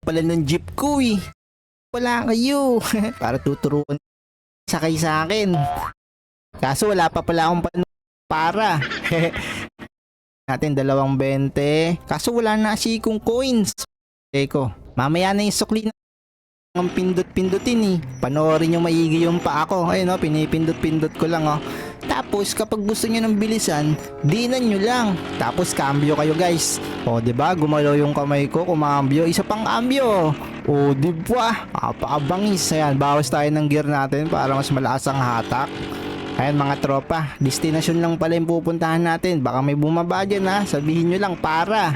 pala ng jeep ko eh. Wala kayo. Para tuturuan sakay sa akin. Kaso wala pa pala akong para. Natin 2.20. Kaso wala na kong coins. Eko, mamaya na yung sukli na ang pindot-pindutin eh. Panoorin yung maigi yung pa ako. Ayun o, pinipindot-pindot ko lang o. Tapos kapag gusto nyo ng bilisan, dinan nyo lang. Tapos cambio kayo guys. O diba, gumalaw yung kamay ko, kumambio. Isa pang cambio. O diba, apakabangis. Ayan, bawas tayo ng gear natin para mas malakas ang hatak. Ayan mga tropa, destinasyon lang pala yung pupuntahan natin. Baka may bumaba dyan ha, sabihin nyo lang para.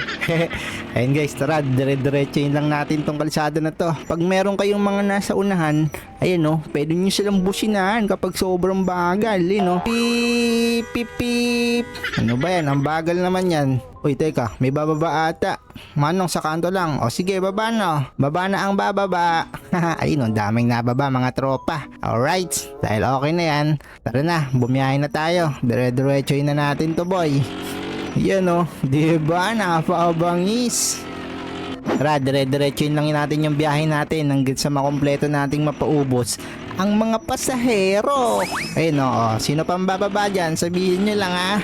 Ayan guys, tara, dire-diretsahin lang natin tong kalsada na to. Pag meron kayong mga nasa unahan, ayan o, pwede nyo silang businahan kapag sobrang bagal. Ayan o, pip, pip, pip. Ano ba yan, ang bagal naman yan. Uy, teka, may bababa ata. Manong sa kanto lang. O sige, baba na. Baba na ang bababa. Ayun, daming nababa mga tropa. Alright, dahil okay na yan, tara na, bumiyahin na tayo. Dire-diretsohin na natin to boy. Yan o, diba, napakabangis. Tara, dire-diretsohin lang natin yung biyahe natin hanggang sa makompleto nating mapaubos ang mga pasahero. Ayun o, sino pang bababa dyan? Sabihin nyo lang ha.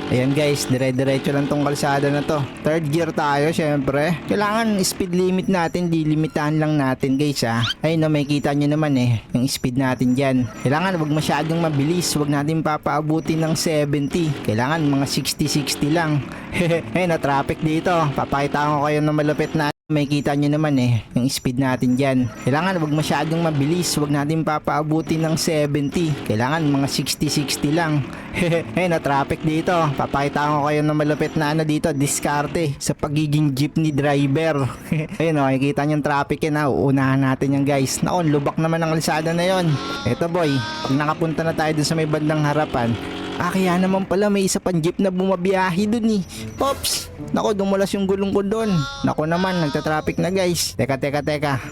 Ayan guys, dire-diretso lang tong kalsada na to. Third gear tayo syempre. Kailangan speed limit natin, dilimitahan lang natin guys ha. Ayun no, may kita nyo naman eh, yung speed natin dyan. Kailangan wag masyadong mabilis, wag natin papaabutin ng 70. Kailangan mga 60-60 lang. Ayun na, traffic dito. Papakita ko kayo ng malupit na. May kita nyo naman eh, yung speed natin dyan. Kailangan wag masyadong mabilis, wag natin papaabutin ng 70. Kailangan mga 60-60 lang. Ayun na, traffic dito. Papakita ko kayo ng malupit na dito, diskarte sa pagiging jeepney driver. Ayun o, nakikita nyo yung traffic yan ha. Uunahan natin yan guys. Naku, lubak naman ang kalsada na yon. Eto boy, pag nakapunta na tayo dun sa may bandang harapan, kaya naman pala may isa pang jeep na bumabiyahe dun eh. Pops! Nako, dumulas yung gulong ko dun. Nako naman, nagta-traffic na guys. Teka.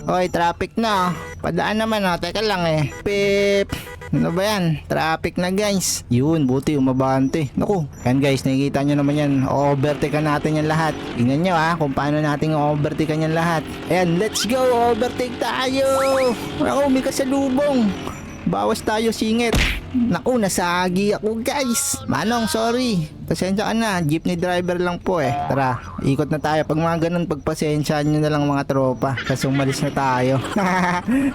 Oy, traffic na. Padaan naman oh. Teka lang eh. Pip! Ano ba yan? Traffic na guys. Yun, buti umabante. Naku, yan guys, nakikita nyo naman yan. O-overtake natin yan lahat. Tingnan nyo ha, kung paano natin o-overtake yan lahat. Ayan, let's go! Overtake tayo! Naku, may kasalubong. Bawas tayo singit. Naku, nasagi ako guys. Manong, sorry. Pasensya ka na, jeepney driver lang po eh. Tara, ikot na tayo. Pag mga ganun, pagpasensyaan nyo na lang mga tropa. Kasi umalis na tayo.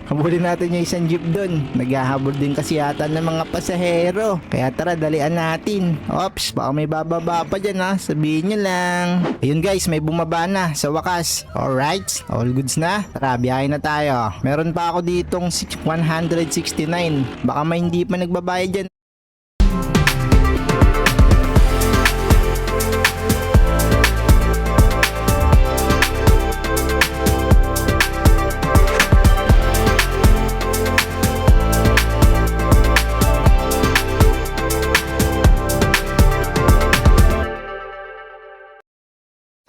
Habulin natin yung isang jeep dun. Naghahabol din kasi yata ng mga pasahero. Kaya tara, dalian natin. Ops, baka may bababa pa dyan ha. Sabihin nyo lang. Ayun guys, may bumaba na sa wakas. Alright, all goods na. Tara, biyahe na tayo. Meron pa ako ditong 169. Baka may hindi pa nagbabayad dyan.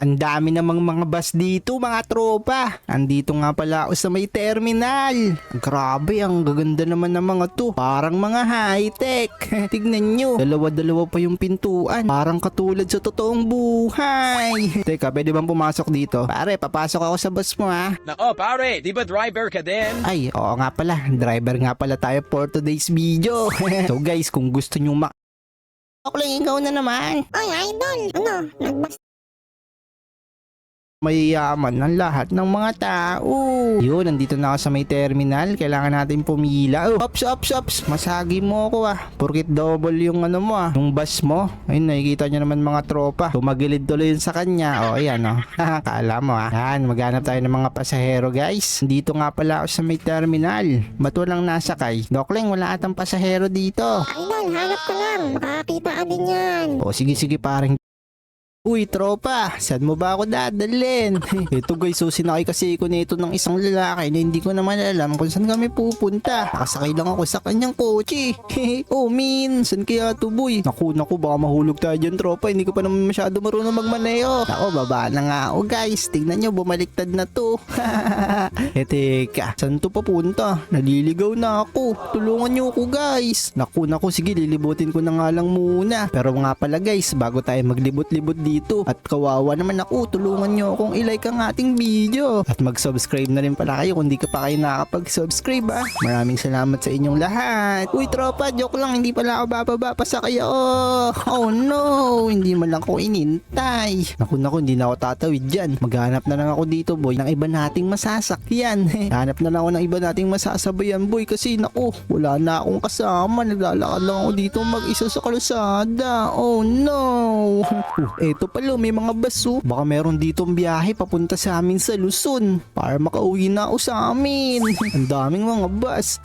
Ang dami namang mga bus dito mga tropa. Andito nga pala ako sa may terminal. Grabe, ang gaganda naman ng mga to. Parang mga high-tech. Tignan nyo. Dalawa-dalawa pa yung pintuan. Parang katulad sa totoong buhay. Teka, pwede bang pumasok dito? Pare, papasok ako sa bus mo ha. Nako pare, di ba driver ka din? Ay, oo nga pala. Driver nga pala tayo for today's video. So guys, kung gusto nyo ako lang, ikaw na naman. Oy, idol! Ano? Nagbas... May yaman ng lahat ng mga tao. Yun, nandito na ako sa may terminal. Kailangan natin pumila. Oh, ops. Masagi mo ako ah. Porkit double yung ano mo ah. Yung bus mo. Ayun, nakikita nyo naman mga tropa. Tumagilid tuloy yun sa kanya. Oh, ayan oh. Kala mo ah. Yan, maghanap tayo ng mga pasahero guys. Dito nga pala ako sa may terminal. Ba't walang nasakay? Dokling, wala atang pasahero dito. Idol, hanap ko lang. Makakita ka din yan. Oh, sige parang uy, tropa, saan mo ba ako dadalhin? Ito guys, so sinakay kasi ko nito ng isang lalaki na hindi ko naman alam kung saan kami pupunta. Nakasakay lang ako sa kanyang kotse. Oh min, saan kaya to boy? Naku, baka mahulog tayo dyan tropa. Hindi ko pa naman masyado marunong magmaneho. Ako, baba na nga ako guys. Tingnan nyo, bumaliktad na to. Teka, saan to papunta? Naliligaw na ako. Tulungan nyo ako guys. Naku, sige, lilibutin ko na nga lang muna. Pero nga pala guys, bago tayo maglibot-libot dito, dito. At kawawa naman ako, tulungan nyo akong i-like ang ating video. At mag-subscribe na rin pala kayo kung di ka pa kayo nakakapag-subscribe ah. Maraming salamat sa inyong lahat. Uy tropa, joke lang, hindi pala ako bababa, pasakay ako. Oh no, hindi man lang ako inintay. Naku, hindi na ako tatawid dyan. Maghanap na lang ako dito boy ng iba nating masasakyan. Hanap na lang ako ng iba nating masasabayan boy kasi naku, wala na akong kasama. Naglalakad lang ako dito mag-isa sa kalsada. Oh no. Eto pala, may mga baso. Baka meron ditong biyahe papunta sa amin sa Luzon para makauwi na ako sa amin. Ang daming mga bus.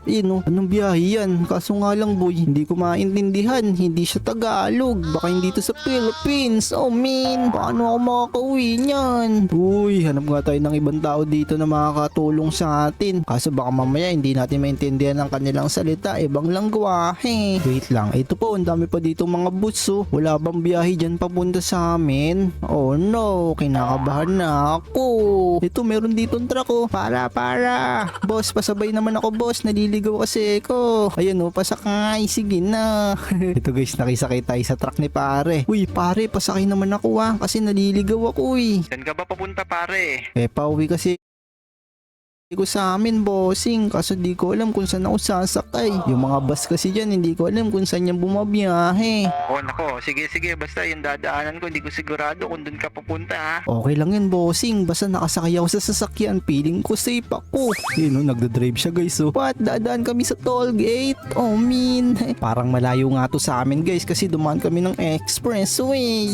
Anong biyahe yan? Kaso nga lang boy, hindi ko maintindihan. Hindi siya Tagalog. Baka hindi to sa Philippines. Oh man, paano ako makakauwi niyan? Uy, hanap nga tayo ng ibang tao dito na makakatulong sa atin. Kaso baka mamaya hindi natin maintindihan ang kanilang salita. Ibang langwahe. Wait lang, ito po, ang dami pa dito mga bus oh. Wala bang biyahe dyan papunta sa amin? Oh no, kinakabahan na ako. Ito, meron ditong truck oh. Para. Boss, pasabay naman ako boss. Naliligaw kasi ako. Ayan oh, pasakay. Sige na. Ito guys, nakisakay tayo sa truck ni pare. Uy, pare, pasakay naman ako ah. Kasi naliligaw ako eh. Saan ka ba papunta pare? Pauwi kasi ko sa amin, bossing. Kaso di ko alam kung saan ako sasakay. Yung mga bus kasi dyan, hindi ko alam kung saan yung bumabiyahe. Oh nako, sige basta yung dadaanan ko, hindi ko sigurado kung doon ka papunta ha. Okay lang yun, bossing. Basta nakasakay ako sa sasakyan, feeling ko safe ako. Nagdadrive siya guys. So, what? Dadaan kami sa toll gate? Oh man. Parang malayo nga to sa amin guys kasi dumaan kami ng expressway.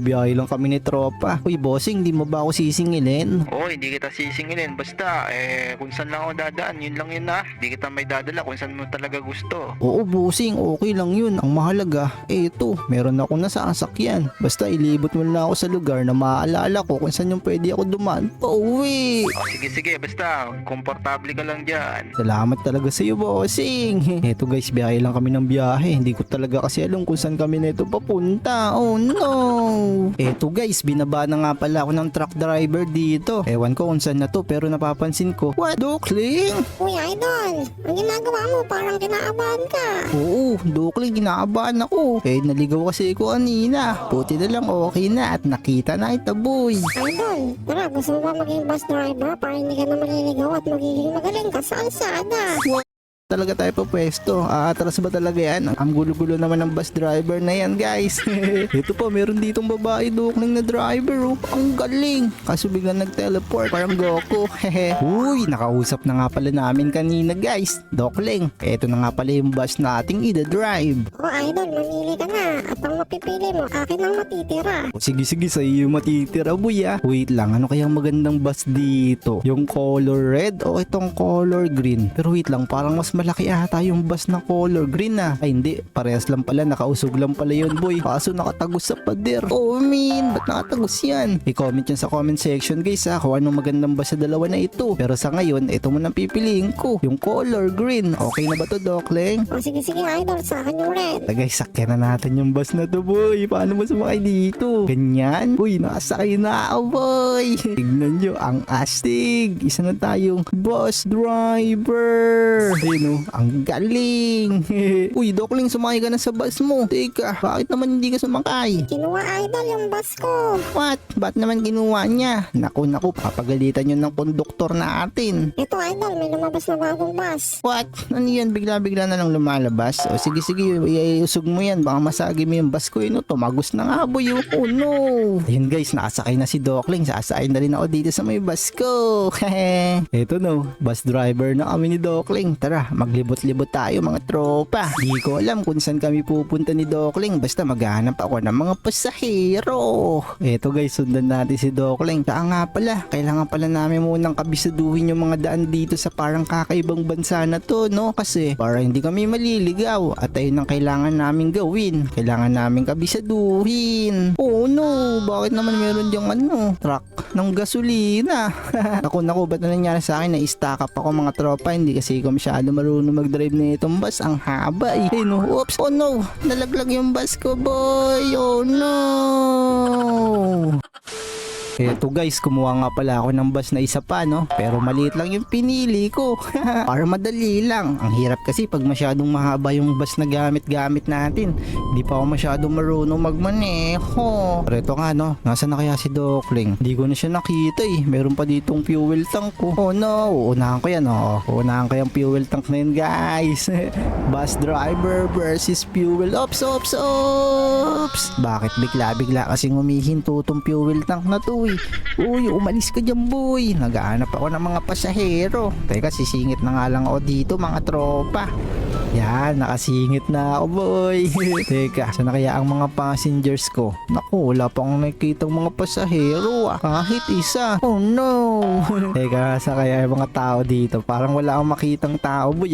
Biyahe lang kami ni tropa. Uy, bossing, di mo ba ako sisingilin? Oh, hindi kita sisingilin. Basta kung saan lang ako dadaan, yun lang yun ha. Hindi kita may dadala kung saan mo talaga gusto. Oo, bossing, okay lang yun. Ang mahalaga, ito, meron ako na sa sasakyan. Basta ilibot mo na ako sa lugar na maaalala ko kung saan yung pwede ako dumaan pauwi. Oh, sige, basta komportable ka lang dyan. Salamat talaga sa iyo, bossing. Eto guys, biyahe lang kami ng biyahe. Hindi ko talaga kasi alam kung saan kami neto papunta. Oh no. Eto guys, binaba na nga pala ako ng truck driver dito. Ewan ko kung saan na to, pero napapansin ko. What, Dokling? Uy, idol, ang ginagawa mo parang kinaabahan ka. Oo, Dokling, kinakabahan ako. Naligaw kasi ko kanina. Buti na lang okay na at nakita na kita, boy. Idol, tara, gusto mo ba maging bus driver para hindi ka na maliligaw at magiging magaling ka sa kalsada? Talaga tayo pa pwesto. Aatras ba talaga yan? Ang gulo-gulo naman ng bus driver na yan, guys. Ito po, meron ditong babae Dokling na driver. Oh. Ang galing. Kaso biglang nag-teleport. Parang Goku. Uy, nakausap na nga pala namin kanina, guys. Dokling, eto na nga pala yung bus nating ida-drive. O idol, mamili ka na at ang mapipili mo, akin ang matitira. Sige, sa iyo matitira, boy ah. Wait lang, ano kayang magandang bus dito? Yung color red o itong color green? Pero wait lang, parang mas malaki ata yung bus na color green ah. Ay hindi, parehas lang pala, nakausog lang pala yun boy. Kaso nakatagos sa pader. Oh man, ba't nakatagos yan? I-comment yun sa comment section guys ah, kung anong magandang bus sa dalawa na ito. Pero sa ngayon, ito mo nang pipiliin ko, yung color green. Okay na ba to, Dokling? O sige idol, sa akin yung red. Guys, sakyan na natin yung bus na to boy. Paano mo sumakay dito? Ganyan? Uy, nakasakay na ako boy. Tignan nyo, ang astig. Isa na tayong bus driver. Ang galing. Uy, Dokling, sumakay ka na sa bus mo. Teka, bakit naman hindi ka sumakay? Kinuha idol yung bus ko. What? Ba't naman ginawa niya? Naku, papagalitan yun ng konduktor natin. Ito idol, may lumabas na bagong bus. What? Ano yan? Bigla-bigla na lang lumalabas? O sige, iusog mo yan. Baka masagi mo yung bus ko. Tumagos na nga boy. Oh no. Ayun guys, nakasakay na si Dokling. Sasakay na rin ako dito sa may bus ko. Eto no, bus driver na kami ni Dokling. Tara, maglibot-libot tayo mga tropa. Di ko alam kung saan kami pupunta ni Dokling. Basta maghanap ako ng mga pasahero. Eto guys, sundan natin si Dokling. Saan nga pala, kailangan pala namin munang kabisaduhin yung mga daan dito sa parang kakaibang bansa na to, no? Kasi para hindi kami maliligaw. At ayun ang kailangan namin gawin. Kailangan namin kabisaduhin. Oh no, bakit naman meron diyang truck ng gasolina? Naku, ba't na nangyari sa akin na i-stack up ako mga tropa? Hindi kasi ko masyado marunong mag-drive na itong bus. Ang haba eh. Hey, no. Oops. Oh no, nalaglag yung bus ko boy. Oh no. Eto guys, kumuha nga pala ako ng bus na isa pa, no? Pero maliit lang yung pinili ko. Para madali lang. Ang hirap kasi pag masyadong mahaba yung bus na gamit natin. Hindi pa ako masyadong marunong magmaneho. Pero ito nga, no? Nasaan na kaya si Dokling? Hindi ko na siya nakita eh. Meron pa ditong fuel tank ko. Oh no, uunahan ko yan, oh. Uunahan ko yung fuel tank na yun, guys. Bus driver versus fuel. Ops. Bakit bigla kasing humihinto tong fuel tank na to eh? Uy, umalis ka dyan boy. Naghahanap ako ng mga pasahero. Teka, sisingit na nga lang ako dito mga tropa. Yan, nakasingit na ako boy. Teka, saan na kaya ang mga passengers ko? Naku, wala pa akong nakikitang mga pasahero ah. Kahit isa. Oh no. Teka, saan kaya yung mga tao dito? Parang wala akong makitang tao boy.